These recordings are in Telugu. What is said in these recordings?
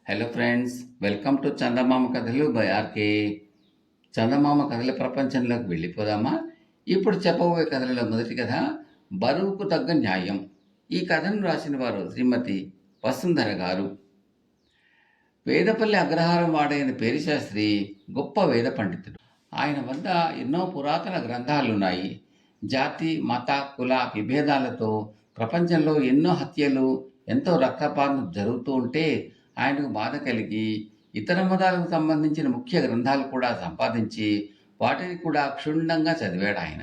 హలో ఫ్రెండ్స్, వెల్కమ్ టు చందమామ కథలు బై ఆర్కే. చందమామ కథల ప్రపంచంలోకి వెళ్ళిపోదామా? ఇప్పుడు చెప్పబోయే కథలలో మొదటి కథ బరువుకు తగ్గ న్యాయం. ఈ కథను రాసిన వారు శ్రీమతి వసుంధర గారు. వేదపల్లి అగ్రహారం వాడైన పేరిశాస్త్రి గొప్ప వేద పండితుడు. ఆయన వద్ద ఎన్నో పురాతన గ్రంథాలున్నాయి. జాతి మత కుల విభేదాలతో ప్రపంచంలో ఎన్నో హత్యలు, ఎంతో రక్తపాతం జరుగుతూ ఉంటే ఆయనకు బాధ కలిగి ఇతర మతాలకు సంబంధించిన ముఖ్య గ్రంథాలు కూడా సంపాదించి వాటిని కూడా క్షుణ్ణంగా చదివాడు ఆయన.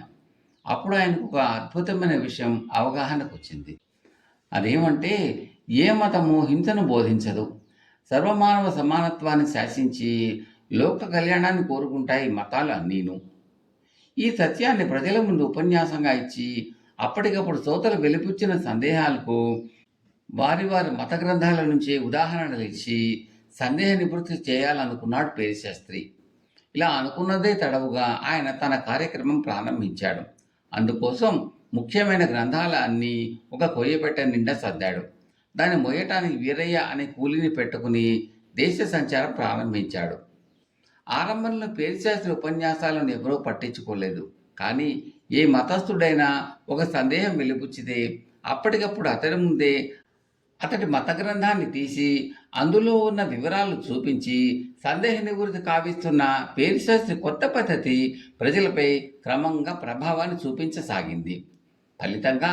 అప్పుడు ఆయనకు ఒక అద్భుతమైన విషయం అవగాహనకు వచ్చింది. అదేమంటే, ఏ మతము హింసను బోధించదు. సర్వమానవ సమానత్వాన్ని శాసించి లోక కళ్యాణాన్ని కోరుకుంటాయి మతాలు అన్నీను. ఈ సత్యాన్ని ప్రజల ముందు ఉపన్యాసంగా ఇచ్చి అప్పటికప్పుడు శ్రోతలు వెలిపుచ్చిన సందేహాలకు వారి వారి మత గ్రంథాల నుంచి ఉదాహరణలు ఇచ్చి సందేహ నివృత్తి చేయాలనుకున్నాడు పేరిశాస్త్రి. ఇలా అనుకున్నదే తడవుగా ఆయన తన కార్యక్రమం ప్రారంభించాడు. అందుకోసం ముఖ్యమైన గ్రంథాల అన్నీ ఒక కొయ్యపెట్ట నిండా సర్దాడు. దాన్ని మోయటానికి వీరయ్య అనే కూలిని పెట్టుకుని దేశ సంచారం ప్రారంభించాడు. ఆరంభంలో పేరిశాస్త్రి ఉపన్యాసాలను ఎవరూ పట్టించుకోలేదు. కానీ ఏ మతస్థుడైనా ఒక సందేహం వెలిపుచ్చితే అప్పటికప్పుడు అతడి ముందే అతడి మత గ్రంథాన్ని తీసి అందులో ఉన్న వివరాలు చూపించి సందేహ నివృత్తి కావిస్తున్న పేరిశాస్త్రి కొత్త పద్ధతి ప్రజలపై క్రమంగా ప్రభావాన్ని చూపించసాగింది. ఫలితంగా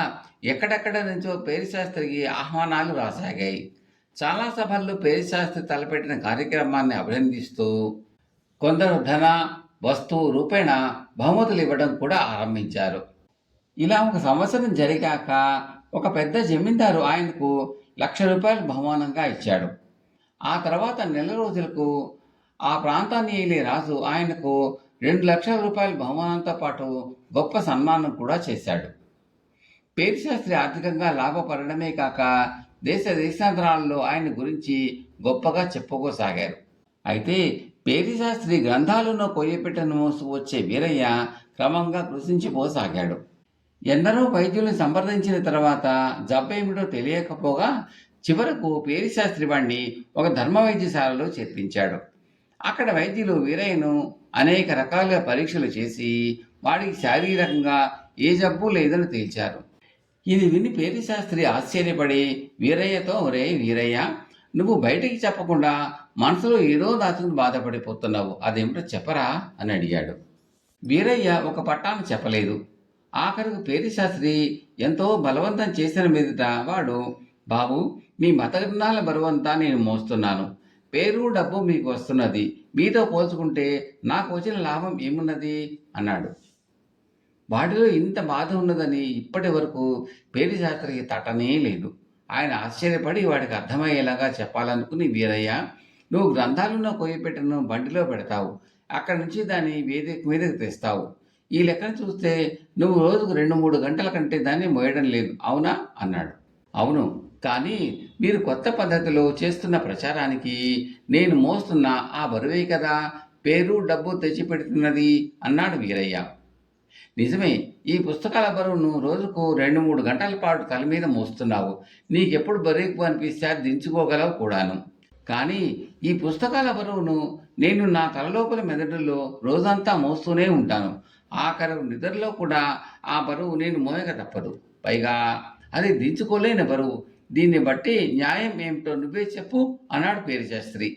ఎక్కడెక్కడ నుంచో పేరిశాస్త్రికి ఆహ్వానాలు రాసాగాయి. చాలా సభల్లో పేరిశాస్త్రి తలపెట్టిన కార్యక్రమాన్ని అభినందిస్తూ కొందరు ధన వస్తువు రూపేణ బహుమతులు ఇవ్వడం కూడా ఆరంభించారు. ఇలా ఒక సంవత్సరం జరిగాక ఒక పెద్ద జమీందారు ఆయనకు ₹1,00,000 బహుమానంగా ఇచ్చాడు. ఆ తర్వాత నెల రోజులకు ఆ ప్రాంతాన్ని ఏలే రాజు ఆయనకు ₹2,00,000 బహుమానంతో పాటు గొప్ప సన్మానం కూడా చేశాడు. పేరిశాస్త్రి ఆర్థికంగా లాభపడడమే కాక దేశ దేశాంతరాలలో ఆయన గురించి గొప్పగా చెప్పుకోసాగారు. అయితే పేరిశాస్త్రి గ్రంథాలను కొయ్యపెట్టను మోసు వచ్చే వీరయ్య క్రమంగా కృషించిపోసాగాడు. ఎందరో వైద్యులను సంప్రదించిన తర్వాత జబ్బేమిటో తెలియకపోగా చివరకు పేరిశాస్త్రి వాణ్ణి ఒక ధర్మ వైద్యశాలలో చేర్పించాడు. అక్కడ వైద్యులు వీరయ్యను అనేక రకాలుగా పరీక్షలు చేసి వాడికి శారీరకంగా ఏ జబ్బు లేదని తేల్చారు. ఇది విని పేరిశాస్త్రి ఆశ్చర్యపడి వీరయ్యతో, "ఒరే వీరయ్య, నువ్వు బయటికి చెప్పకుండా మనసులో ఏదో దాచుకుని బాధపడిపోతున్నావు, అదేమిటో చెప్పరా" అని అడిగాడు. వీరయ్య ఒక పట్టాను చెప్పలేదు. ఆఖరికి పేరిశాస్త్రి ఎంతో బలవంతం చేసిన మీదట వాడు, "బాబు, మీ మత గ్రంథాల బరువంతా నేను మోస్తున్నాను. పేరు డబ్బు మీకు వస్తున్నది. మీతో పోల్చుకుంటే నాకు వచ్చిన లాభం ఏమున్నది" అన్నాడు. వాడిలో ఇంత బాధ ఉన్నదని ఇప్పటి వరకు పేరిశాస్త్రికి తట్టనే లేదు. ఆయన ఆశ్చర్యపడి వాడికి అర్థమయ్యేలాగా చెప్పాలనుకుని, "వీరయ్య, నువ్వు గ్రంథాలున్న కొయ్యపెట్టెను బండిలో పెడతావు. అక్కడి నుంచి దాన్ని వేదిక మీదకి తెస్తావు. ఈ లెక్కను చూస్తే నువ్వు రోజుకు 2-3 గంటల కంటే దాన్ని మోయడం లేదు, అవునా" అన్నాడు. "అవును, కానీ మీరు కొత్త పద్ధతిలో చేస్తున్న ప్రచారానికి నేను మోస్తున్న ఆ బరువే కదా పేరు డబ్బు తెచ్చిపెడుతున్నది" అన్నాడు వీరయ్య. "నిజమే, ఈ పుస్తకాల బరువును రోజుకు 2-3 గంటల పాటు తల మీద మోస్తున్నావు. నీకెప్పుడు బరువు అనిపిస్తే అది దించుకోగలవు కూడాను. కానీ ఈ పుస్తకాల బరువును నేను నా తలలోపల మెదడులో రోజంతా మోస్తూనే ఉంటాను. ఆఖరు నిద్రలో కూడా ఆ బరువు నేను మోయక తప్పదు. పైగా అది దించుకోలేని బరువు. దీన్ని బట్టి న్యాయం ఏమిటో నువ్వే చెప్పు" అన్నాడు పేరిశాస్త్రి.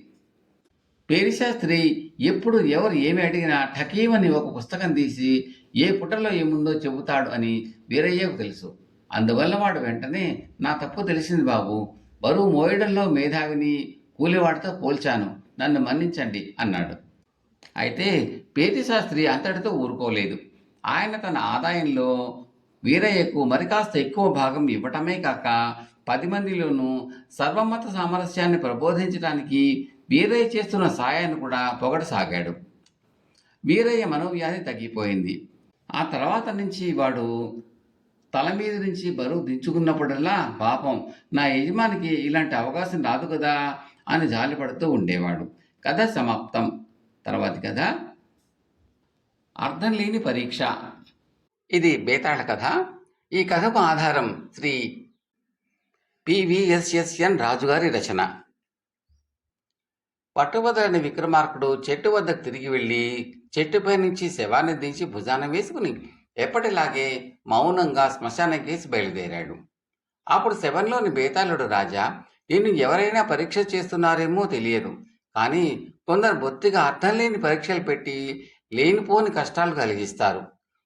పేరిశాస్త్రి ఎప్పుడు ఎవరు ఏమి అడిగినా ఠకీమని ఒక పుస్తకం తీసి ఏ పుటలో ఏముందో చెబుతాడు అని వీరయ్యకు తెలుసు. అందువల్ల వాడు వెంటనే, "నా తప్పు తెలిసింది బాబు. బరువు మోయడంలో మేధావిని కూలివాడితో పోల్చాను. నన్ను మన్నించండి" అన్నాడు. అయితే పేరిశాస్త్రి అంతటితో ఊరుకోలేదు. ఆయన తన ఆదాయంలో వీరయ్యకు మరి కాస్త ఎక్కువ భాగం ఇవ్వటమే కాక 10 మందిలోనూ సర్వమత సామరస్యాన్ని ప్రబోధించడానికి వీరయ్య చేస్తున్న సాయాన్ని కూడా పొగడసాగాడు. వీరయ్య మనోవ్యాధి తగ్గిపోయింది. ఆ తర్వాత నుంచి వాడు తల మీద నుంచి బరువు దించుకున్నప్పుడల్లా, "పాపం, నా యజమానికి ఇలాంటి అవకాశం రాదు కదా" అని జాలిపడుతూ ఉండేవాడు. కథ సమాప్తం. తర్వాతి కథ అర్థం లేని పరీక్ష. ఇది బేతాళ కథ. ఈ కథకు ఆధారం శ్రీ PVSSN రాజుగారి రచన. పట్టుబదలని విక్రమార్కుడు చెట్టు వద్దకు తిరిగి వెళ్ళి చెట్టుపై నుంచి శవాన్ని దించి భుజాన వేసుకుని ఎప్పటిలాగే మౌనంగా శ్మశానకేసి బయలుదేరాడు. అప్పుడు శవంలోని బేతాళుడు, రాజా, నిన్ను ఎవరైనా పరీక్ష చేస్తున్నారేమో తెలియదు, కానీ కొందరు బొత్తిగా అర్థం లేని పరీక్షలు పెట్టి లేనిపోని కష్టాలు కలిగిస్తారు.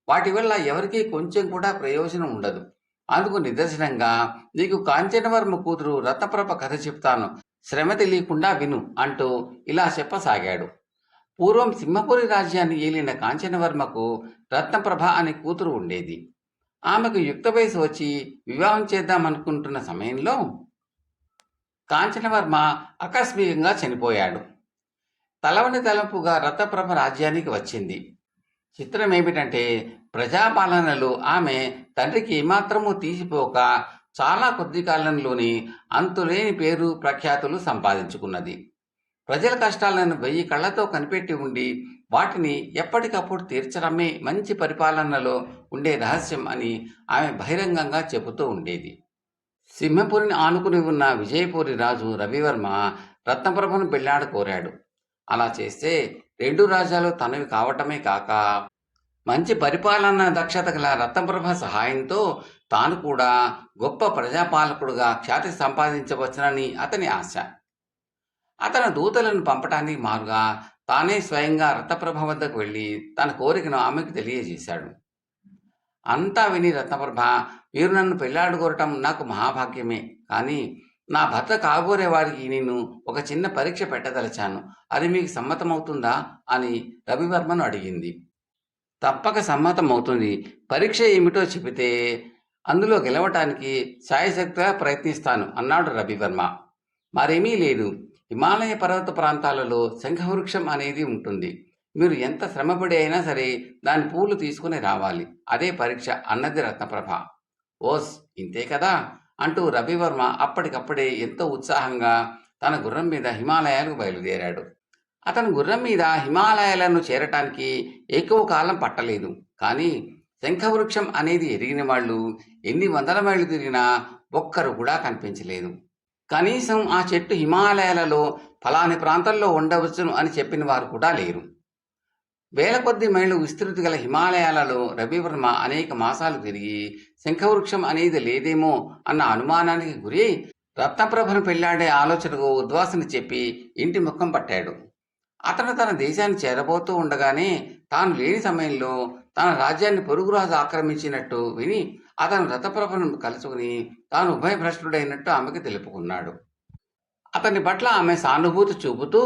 వాటి వల్ల ఎవరికీ కొంచెం కూడా ప్రయోజనం ఉండదు. అందుకు నిదర్శనంగా నీకు కాంచనవర్మ కూతురు రత్నప్రభ కథ చెప్తాను, శ్రమ తెలియకుండా విను అంటూ ఇలా చెప్పసాగాడు. పూర్వం సింహపురి రాజ్యాన్ని ఏలిన కాంచనవర్మకు రత్నప్రభ అనే కూతురు ఉండేది. ఆమెకు యుక్త వయసు వచ్చి వివాహం చేద్దామనుకుంటున్న సమయంలో కాంచనవర్మ ఆకస్మికంగా చనిపోయాడు. తలవని తలంపుగా రత్నప్రభ రాజ్యానికి వచ్చింది. చిత్రం ఏమిటంటే, ప్రజాపాలనలో ఆమె తండ్రికి ఏమాత్రమూ తీసిపోక చాలా కొద్ది కాలంలోనే అంతులేని పేరు ప్రఖ్యాతులు సంపాదించుకున్నది. ప్రజల కష్టాలను 1000 కళ్ళతో కనిపెట్టి ఉండి వాటిని ఎప్పటికప్పుడు తీర్చడమే మంచి పరిపాలనలో ఉండే రహస్యం అని ఆమె బహిరంగంగా చెబుతూ ఉండేది. సింహపురిని ఆనుకుని ఉన్న విజయపురి రాజు రవివర్మ రత్నప్రభను పెళ్లాడ కోరాడు. అలా చేస్తే 2 రాజ్యాలు తనవి కావటమే కాక మంచి పరిపాలనా దక్షత గల రత్నప్రభ సహాయంతో తాను కూడా గొప్ప ప్రజాపాలకుడుగా ఖ్యాతి సంపాదించవచ్చునని అతని ఆశ. అతను దూతలను పంపటానికి మారుగా తానే స్వయంగా రత్నప్రభ వద్దకు వెళ్ళి తన కోరికను ఆమెకు తెలియజేశాడు. అంతా విని రత్నప్రభ, మీరు నన్ను పెళ్లాడుకోరటం నాకు మహాభాగ్యమే, కానీ నా భర్త కాబోరే వారికి నేను ఒక చిన్న పరీక్ష పెట్టదలిచాను, అది మీకు సమ్మతమవుతుందా అని రవివర్మను అడిగింది. తప్పక సమ్మతమవుతుంది. పరీక్ష ఏమిటో చెబితే అందులో గెలవటానికి శాయశక్తిగా ప్రయత్నిస్తాను అన్నాడు రవివర్మ. మరేమీ లేదు. హిమాలయ పర్వత ప్రాంతాలలో శంఖవృక్షం అనేది ఉంటుంది. మీరు ఎంత శ్రమపడి అయినా సరే దాని పూలు తీసుకుని రావాలి. అదే పరీక్ష అన్నది రత్నప్రభ. ఓస్, ఇంతే కదా అంటూ రవివర్మ అప్పటికప్పుడే ఎంతో ఉత్సాహంగా తన గుర్రం మీద హిమాలయాలకు బయలుదేరాడు. అతను గుర్రం మీద హిమాలయాలను చేరటానికి ఎక్కువ కాలం పట్టలేదు. కానీ శంఖవృక్షం అనేది ఎరిగిన వాళ్ళు ఎన్ని వందల మైళ్ళు తిరిగినా ఒక్కరు కూడా కనిపించలేదు. కనీసం ఆ చెట్టు హిమాలయాలలో ఫలాని ప్రాంతంలో ఉండవచ్చును అని చెప్పిన వారు కూడా లేరు. వేల కొద్ది మైళ్ళు విస్తృతి గల హిమాలయాలలో రవివర్మ అనేక మాసాలు తిరిగి శంఖవృక్షం అనేది లేదేమో అన్న అనుమానానికి గురి రత్నప్రభను పెళ్లాడే ఆలోచనకు ఉద్వాసన చెప్పి ఇంటి ముఖం పట్టాడు. అతను తన దేశాన్ని చేరబోతూ ఉండగానే తాను లేని సమయంలో తన రాజ్యాన్ని పొరుగురాజు ఆక్రమించినట్టు విని అతను రత్నప్రభను కలుసుకుని తాను ఉభయభ్రష్టుడైనట్టు ఆమెకు తెలుపుకున్నాడు. అతని పట్ల ఆమె సానుభూతి చూపుతూ,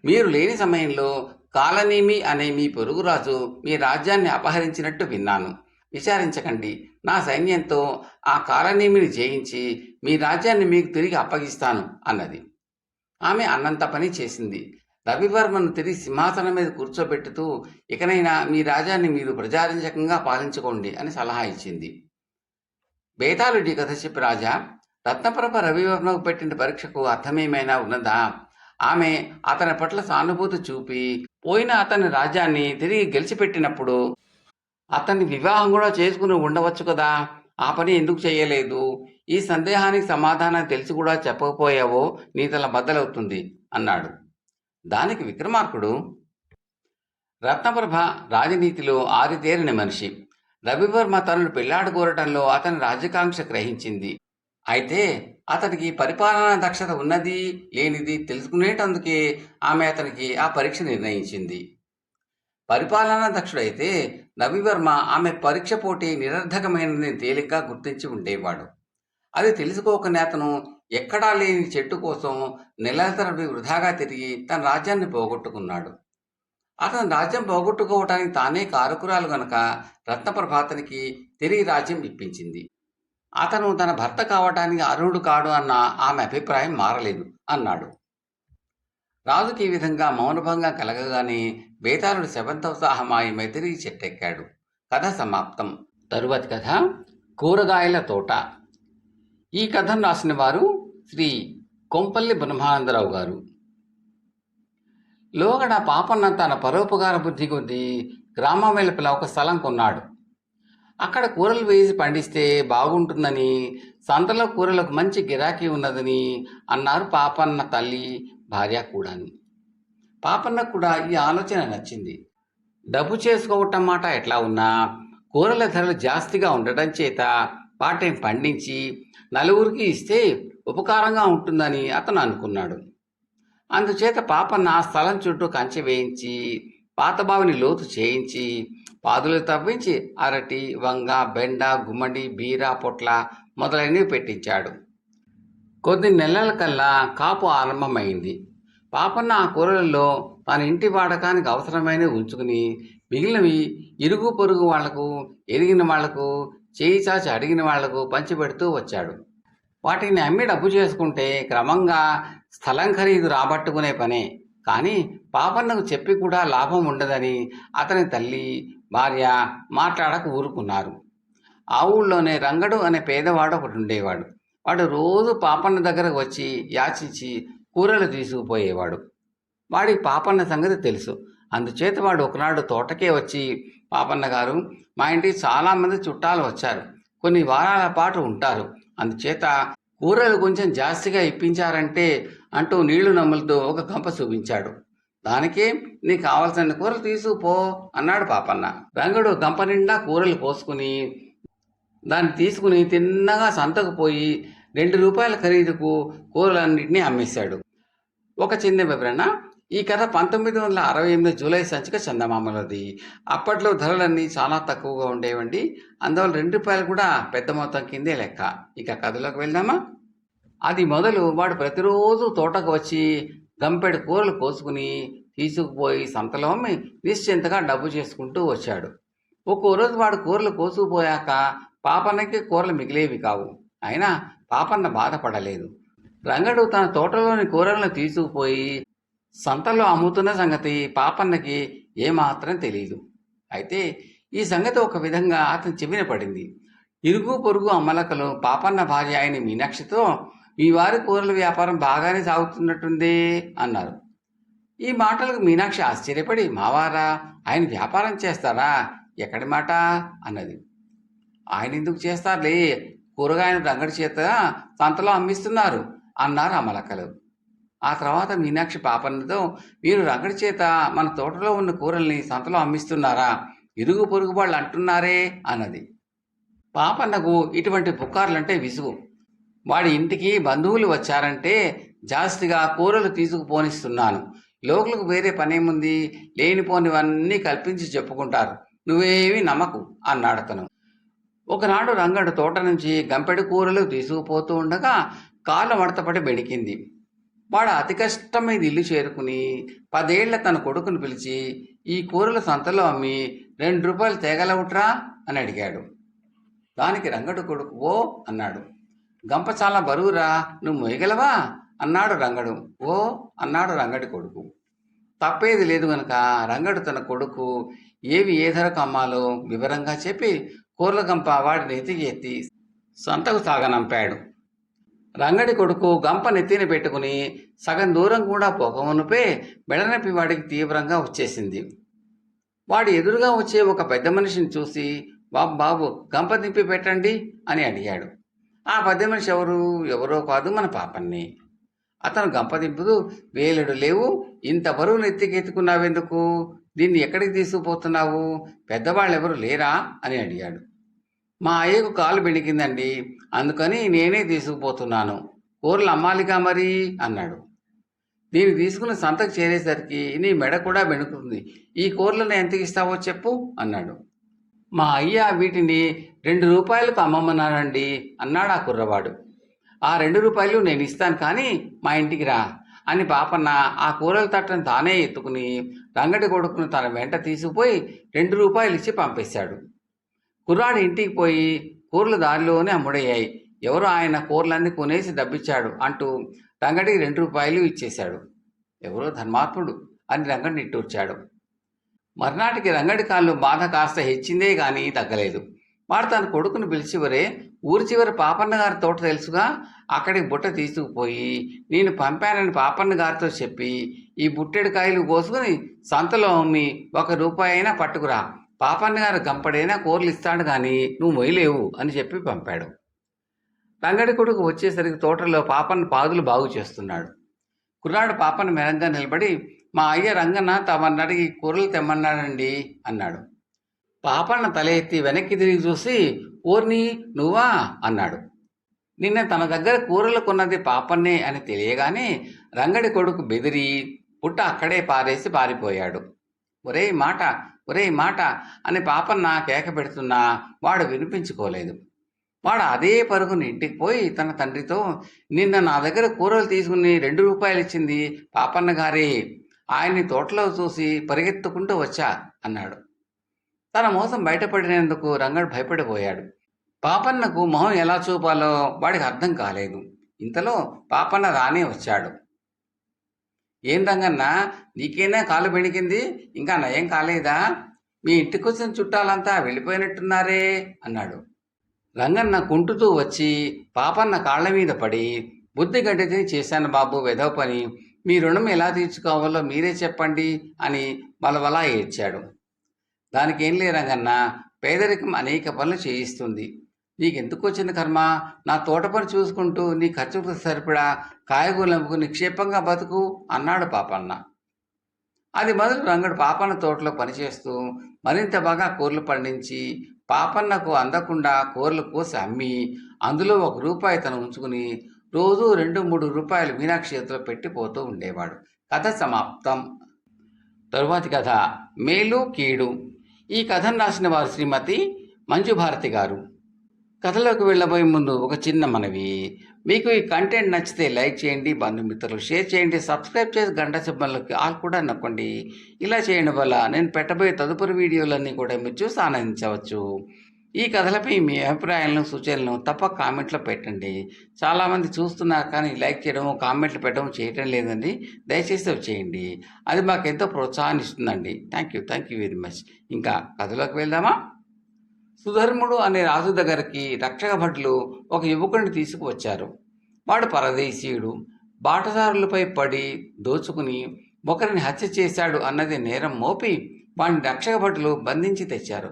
మీరు లేని సమయంలో కాలనేమి అనే మీ పొరుగురాజు మీ రాజ్యాన్ని అపహరించినట్టు విన్నాను. విచారించకండి, నా సైన్యంతో ఆ కాలనేమిని జయించి మీ రాజ్యాన్ని మీకు తిరిగి అప్పగిస్తాను అన్నది. ఆమె అన్నంత పని చేసింది. రవివర్మను తిరిగి సింహాసనం మీద కూర్చోబెట్టుతూ, ఇకనైనా మీ రాజ్యాన్ని మీరు ప్రజారంజకంగా పాలించుకోండి అని సలహా ఇచ్చింది. బేతాళుడి కథ చెప్పి, రాజా, రత్నప్రభ రవివర్మకు పెట్టిన పరీక్షకు అర్థమేమైనా ఉన్నదా? ఆమె అతని పట్ల సానుభూతి చూపి పోయిన అతని రాజ్యాన్ని తిరిగి గెలిచిపెట్టినప్పుడు అతన్ని వివాహం కూడా చేసుకుని ఉండవచ్చు కదా, ఆ పని ఎందుకు చేయలేదు? ఈ సందేహానికి సమాధానం తెలిసి కూడా చెప్పకపోయావో నీ తల బద్దలవుతుంది అన్నాడు. దానికి విక్రమార్కుడు, రత్నప్రభ రాజనీతిలో ఆరితేరిన మనిషి. రవివర్మ తనను పెళ్లాడుకోరటంలో అతని రాజకాంక్ష గ్రహించింది. అయితే అతనికి పరిపాలనా దక్షత ఉన్నది లేనిది తెలుసుకునేటందుకే ఆమె అతనికి ఆ పరీక్ష నిర్ణయించింది. పరిపాలనా దక్షుడైతే రవివర్మ ఆమె పరీక్ష పోటీ నిరర్ధకమైనది తేలిగ్గా గుర్తించి ఉండేవాడు. అది తెలుసుకోకనే అతను ఎక్కడా లేని చెట్టు కోసం నెలల తరబడి వృధాగా తిరిగి తన రాజ్యాన్ని పోగొట్టుకున్నాడు. అతను రాజ్యం పోగొట్టుకోవటానికి తానే కారకురాలు గనక రత్నప్రభ అతనికి తిరిగి రాజ్యం ఇప్పించింది. అతను తన భర్త కావటానికి అర్హుడు కాడు అన్న ఆమె అభిప్రాయం మారలేదు అన్నాడు. రాజుకి ఈ విధంగా మౌనభంగం కలగగానే బేతాళుడు శవంతో సహా మాయమై తిరిగి చెట్టెక్కాడు. కథ సమాప్తం. తరువాతి కథ కూరగాయల తోట. ఈ కథను రాసిన వారు శ్రీ కొంపల్లి బ్రహ్మానందరావు గారు. లోగడ పాపన్న తన పరోపకార బుద్ధి కొద్దీ గ్రామం వెలుపల ఒక స్థలం కొన్నాడు. అక్కడ కూరలు వేసి పండిస్తే బాగుంటుందని, సంతలో కూరలకు మంచి గిరాకీ ఉన్నదని అన్నారు పాపన్న తల్లి భార్య కూడాను. పాపన్నకు కూడా ఈ ఆలోచన నచ్చింది. డబ్బు చేసుకోవటం మాట ఎట్లా ఉన్నా కూరల ధరలు జాస్తిగా ఉండటం చేత వాటిని పండించి నలుగురికి ఇస్తే ఉపకారంగా ఉంటుందని అతను అనుకున్నాడు. అందుచేత పాపన్న ఆ స్థలం చుట్టూ కంచె వేయించి పాత బావిని లోతు చేయించి పాదులు తవ్వించి అరటి, వంగ, బెండ, గుమ్మడి, బీర, పొట్ల మొదలైనవి పెట్టించాడు. కొద్ది నెలల కల్లా కాపు ఆరంభమైంది. పాపన్న ఆ కూరలలో తన ఇంటి వాడకానికి అవసరమైనవి ఉంచుకుని మిగిలినవి ఇరుగు పొరుగు వాళ్లకు, ఎరిగిన వాళ్లకు, చేయి చాచి అడిగిన వాళ్లకు పంచిపెడుతూ వచ్చాడు. వాటిని అమ్మి డబ్బు చేసుకుంటే క్రమంగా స్థలం ఖరీదు రాబట్టుకునే పనే. కానీ పాపన్నకు చెప్పి కూడా లాభం ఉండదని అతని తల్లి, భార్య మాట్లాడక ఊరుకున్నారు. ఆ ఊళ్ళోనే రంగడు అనే పేదవాడు ఒకటి ఉండేవాడు. వాడు రోజు పాపన్న దగ్గరకు వచ్చి యాచించి కూరలు తీసుకుపోయేవాడు. వాడికి పాపన్న సంగతి తెలుసు. అందుచేత వాడు ఒకనాడు తోటకే వచ్చి, పాపన్న గారు, మా ఇంటికి చాలామంది చుట్టాలు వచ్చారు, కొన్ని వారాల పాటు ఉంటారు, అందుచేత కూరలు కొంచెం జాస్తిగా ఇప్పించారంటే అంటూ నీళ్లు నమ్ములతో ఒక గంప చూపించాడు. దానికే నీకు కావలసిన కూరలు తీసుకుపో అన్నాడు పాపన్న. రంగడు గంప నిండా కూరలు పోసుకుని దాన్ని తీసుకుని తిన్నగా సంతకు పోయి 2 రూపాయల ఖరీదుకు కూరలన్నింటినీ అమ్మేశాడు. ఒక చిన్న వివరణ. ఈ కథ 1968 జూలై సంచిక చందమామలది. అప్పట్లో ధరలన్నీ చాలా తక్కువగా ఉండేవండి. అందువల్ల 2 రూపాయలు కూడా పెద్ద మొత్తం కిందే లెక్క. ఇక కథలోకి వెళ్దామా? అది మొదలు వాడు ప్రతిరోజు తోటకు వచ్చి గంపెడు కూరలు కోసుకుని తీసుకుపోయి సంతలో అమ్మి నిశ్చింతగా డబ్బు చేసుకుంటూ వచ్చాడు. ఒక్కో రోజు వాడు కూరలు కోసుకుపోయాక పాపన్నకి కూరలు మిగిలేవి కావు. అయినా పాపన్న బాధపడలేదు. రంగడు తన తోటలోని కూరలను తీసుకుపోయి సంతలో అమ్ముతున్న సంగతి పాపన్నకి ఏమాత్రం తెలియదు. అయితే ఈ సంగతి ఒక విధంగా అతని చెవిన పడింది. ఇరుగు పొరుగు అమ్మలకలు పాపన్న భార్య అయిన మీనాక్షితో, మీ వారి కూరల వ్యాపారం బాగానే సాగుతున్నట్టుందే అన్నారు. ఈ మాటలకు మీనాక్షి ఆశ్చర్యపడి, మావారా, ఆయన వ్యాపారం చేస్తారా? ఎక్కడి మాట అన్నది. ఆయన ఎందుకు చేస్తారులే, కూరగాయలు రంగడి చేత సంతలో అమ్మిస్తున్నారు అన్నారు అమలకలు. ఆ తర్వాత మీనాక్షి పాపన్నతో, మీరు రంగడి చేత మన తోటలో ఉన్న కూరల్ని సంతలో అమ్మిస్తున్నారా? ఇరుగు పొరుగు వాళ్ళు అంటున్నారే అన్నది. పాపన్నకు ఇటువంటి పుకార్లంటే విసుగు. వాడి ఇంటికి బంధువులు వచ్చారంటే జాస్తిగా కూరలు తీసుకుపోనిస్తున్నాను, లోకులకు వేరే పనేముంది, లేనిపోనివన్నీ కల్పించి చెప్పుకుంటారు, నువ్వేమీ నమ్మకు అన్నాడతను. ఒకనాడు రంగడు తోట నుంచి గంపెడు కూరలు తీసుకుపోతూ ఉండగా కాళ్ళు మడతపడి బెణికింది. వాడు అతి కష్టం మీద ఇల్లు చేరుకుని 10 ఏళ్ల తన కొడుకును పిలిచి, ఈ కూరలు సంతలో అమ్మి 2 రూపాయలు తేగలవుట్రా అని అడిగాడు. దానికి రంగడు కొడుకు ఓ అన్నాడు. గంప చాలా బరువురా, నువ్వు మోయగలవా అన్నాడు రంగడు. ఓ అన్నాడు రంగడి కొడుకు. తప్పేది లేదు గనక రంగడు తన కొడుకు ఏవి ఏ ధరకు అమ్మాలో వివరంగా చెప్పి కూరల గంప వాడి నెత్తికి ఎత్తి సంతకు సాగనంపాడు. రంగడి కొడుకు గంప నెత్తిన పెట్టుకుని సగం దూరం కూడా పోకమునుపే మెడనొప్పి వాడికి తీవ్రంగా వచ్చేసింది. వాడు ఎదురుగా వచ్చే ఒక పెద్ద మనిషిని చూసి, బాబు బాబు గంప దింపి పెట్టండి అని అడిగాడు. ఆ పెద్ద మనిషి ఎవరో కాదు, మన పాపన్ని. అతను గంప దింపుతూ, వేలెడు లేవు, ఇంత బరువును ఎత్తుకున్నావెందుకు? దీన్ని ఎక్కడికి తీసుకుపోతున్నావు? పెద్దవాళ్ళెవరు లేరా అని అడిగాడు. మా అయ్యకు కాలు బెణికిందండి, అందుకని నేనే తీసుకుపోతున్నాను, కూరలు అమ్మాలిగా మరి అన్నాడు. దీన్ని తీసుకుని సంతకు చేరేసరికి నీ మెడ కూడా బెణుకుతుంది, ఈ కూరలను ఎంతకి ఇస్తావో చెప్పు అన్నాడు. మా అయ్య వీటిని 2 రూపాయలకు అమ్మమన్నానండి అన్నాడు ఆ కుర్రవాడు. ఆ 2 రూపాయలు నేను ఇస్తాను, కానీ మా ఇంటికి రా అని పాపన్న ఆ కూరల తట్టను తానే ఎత్తుకుని రంగడి కొడుకును తన వెంట తీసుకుపోయి 2 రూపాయలు ఇచ్చి పంపేశాడు. కుర్రాడు ఇంటికి పోయి కూరలు దారిలోనే అమ్ముడయ్యాయి, ఎవరో ఆయన కూరలన్నీ కొనేసి డబ్బిచ్చాడు అంటూ రంగడికి 2 రూపాయలు ఇచ్చేశాడు. ఎవరో ధర్మాత్ముడు అని రంగడి నిట్టూర్చాడు. మర్నాటికి రంగడి కాళ్ళు బాధ కాస్త హెచ్చిందే కానీ తగ్గలేదు. వాడు తన కొడుకును పిలిచి, వరే, ఊరి చివరి పాపన్న గారి తోట తెలుసుగా, అక్కడికి బుట్ట తీసుకుపోయి నేను పంపానని పాపన్న గారితో చెప్పి ఈ బుట్టెడు కాయలు కోసుకుని సంతలో అమ్మి 1 రూపాయి అయినా పట్టుకురా, పాపన్న గారు గంపడైనా కూరలు ఇస్తాడు కానీ నువ్వు మొయ్యలేవు అని చెప్పి పంపాడు. రంగడి కొడుకు వచ్చేసరికి తోటలో పాపన్న పాదులు బాగు చేస్తున్నాడు. కుర్రాడు పాపన్న మెరంగా నిలబడి, మా అయ్య రంగన్న తమని అడిగి కూరలు తెమ్మన్నాడండి అన్నాడు. పాపన్న తల ఎత్తి వెనక్కి తిరిగి చూసి, "ఓర్ని నువ్వా?" అన్నాడు. నిన్న తన దగ్గర కూరలు కొన్నది పాపన్నే అని తెలియగానే రంగడి కొడుకు బెదిరి పుట్ట అక్కడే పారేసి పారిపోయాడు. "ఒరేయ్ మాట, ఒరేయ్ మాట" అని పాపన్న కేక పెడుతున్నా వాడు వినిపించుకోలేదు. వాడు అదే పరుగుని ఇంటికి పోయి తన తండ్రితో, "నిన్న నా దగ్గర కూరలు తీసుకుని 2 రూపాయలు ఇచ్చింది పాపన్న గారే. ఆయన్ని తోటలో చూసి పరిగెత్తుకుంటూ వచ్చా" అన్నాడు. తన మోసం బయటపడినందుకు రంగడు భయపడిపోయాడు. పాపన్నకు మొహం ఎలా చూపాలో వాడికి అర్థం కాలేదు. ఇంతలో పాపన్న రానే వచ్చాడు. "ఏం రంగన్న, నీకేనా కాలు బెణికింది? ఇంకా నయం కాలేదా? మీ ఇంటికొచ్చిన చుట్టాలంతా వెళ్ళిపోయినట్టున్నారే" అన్నాడు. రంగన్న కుంటుతూ వచ్చి పాపన్న కాళ్ల మీద పడి, "బుద్ధి గడ్డి తిని చేశాను బాబు వెధవ పని. మీ రుణం ఎలా తీర్చుకోవాలో మీరే చెప్పండి" అని బలబలా ఏడ్చాడు. "దానికేం లే రంగన్న, పేదరికం అనేక పనులు చేయిస్తుంది. నీకెందుకు వచ్చిన కర్మ? నా తోట పని చూసుకుంటూ నీ ఖర్చుకు సరిపడా కాయగూరలు అమ్ముకు నిక్షేపంగా బతుకు" అన్నాడు పాపన్న. అది మొదలు రంగడు పాపన్న తోటలో పనిచేస్తూ మరింత బాగా కూరలు పండించి పాపన్నకు అందకుండా కూరలు కోసి అమ్మి అందులో ₹1 తను ఉంచుకుని రోజు 2-3 రూపాయలు మీనాక్షి చేతిలో పెట్టిపోతూ ఉండేవాడు. కథ సమాప్తం. తరువాతి కథ మేలు కీడు. ఈ కథను రాసిన వారు శ్రీమతి మంజుభారతి గారు. కథలోకి వెళ్ళబోయే ముందు ఒక చిన్న మనవి. మీకు ఈ కంటెంట్ నచ్చితే లైక్ చేయండి, బంధుమిత్రులకు షేర్ చేయండి, సబ్స్క్రైబ్ చేసి గంట సింబల్లోకి ఆల్ కూడా నొక్కండి. ఇలా చేయడం వల్ల నేను పెట్టబోయే తదుపరి వీడియోలన్నీ కూడా మీరు చూసి ఆనందించవచ్చు. ఈ కథలపై మీ అభిప్రాయాలను, సూచనలను తప్పక కామెంట్లో పెట్టండి. చాలామంది చూస్తున్నారు కానీ లైక్ చేయడం, కామెంట్లు పెట్టడం చేయటం లేదండి. దయచేసి అవి చేయండి. అది మాకు ఎంతో ప్రోత్సాహాన్ని ఇస్తుందండి. Thank you very much. ఇంకా కథలోకి వెళ్దామా? సుధర్ముడు అనే రాజు దగ్గరికి రక్షక భటులు ఒక యువకుడిని తీసుకువచ్చారు. వాడు పరదేశీయుడు. బాటసారులపై పడి దోచుకుని ఒకరిని హత్య చేశాడు అన్నది నేరం మోపి వాడిని రక్షక భటులు బంధించి తెచ్చారు.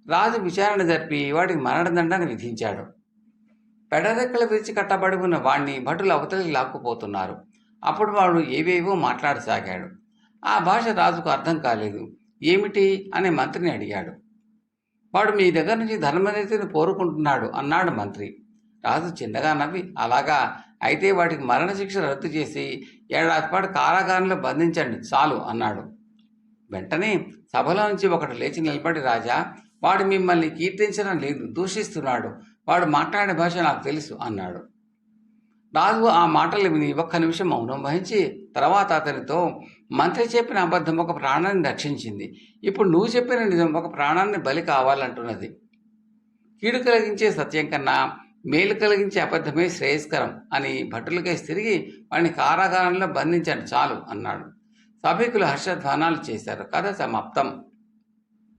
రాజు విచారణ జరిపి వాడికి మరణదండన విధించాడు. పెడరెక్కలు విరిచి కట్టబడి ఉన్న వాణ్ణి భటులు అవతలికి లాక్కుపోతున్నారు. అప్పుడు వాడు ఏవేవో మాట్లాడసాగాడు. ఆ భాష రాజుకు అర్థం కాలేదు. "ఏమిటి?" అనే మంత్రిని అడిగాడు. "వాడు మీ దగ్గర నుంచి ధర్మనీతిని కోరుకుంటున్నాడు" అన్నాడు మంత్రి. రాజు చిన్నగా నవ్వి, "అలాగా? అయితే వాటికి మరణశిక్ష రద్దు చేసి 7 ఏళ్ల పాటు కారాగారంలో బంధించండి చాలు" అన్నాడు. వెంటనే సభలో నుంచి ఒకడు లేచి నిలబడి, "రాజా, వాడు మిమ్మల్ని కీర్తించడం లేదు, దూషిస్తున్నాడు. వాడు మాట్లాడే భాష నాకు తెలుసు" అన్నాడు. రాజు ఆ మాటలు విని ఒక్క నిమిషం మౌనం వహించి తర్వాత అతనితో, "మంత్రి చెప్పిన అబద్ధం ఒక ప్రాణాన్ని రక్షించింది. ఇప్పుడు నువ్వు చెప్పిన నిజం ఒక ప్రాణాన్ని బలి కావాలంటున్నది. కీడు కలిగించే సత్యం కన్నా మేలు కలిగించే అబద్ధమే శ్రేయస్కరం" అని భటులకేసి తిరిగి వాడిని కారాగారంలో బంధించండి చాలు అన్నాడు. సభికులు హర్షధ్వానాలు చేశారు. కథ సమాప్తం.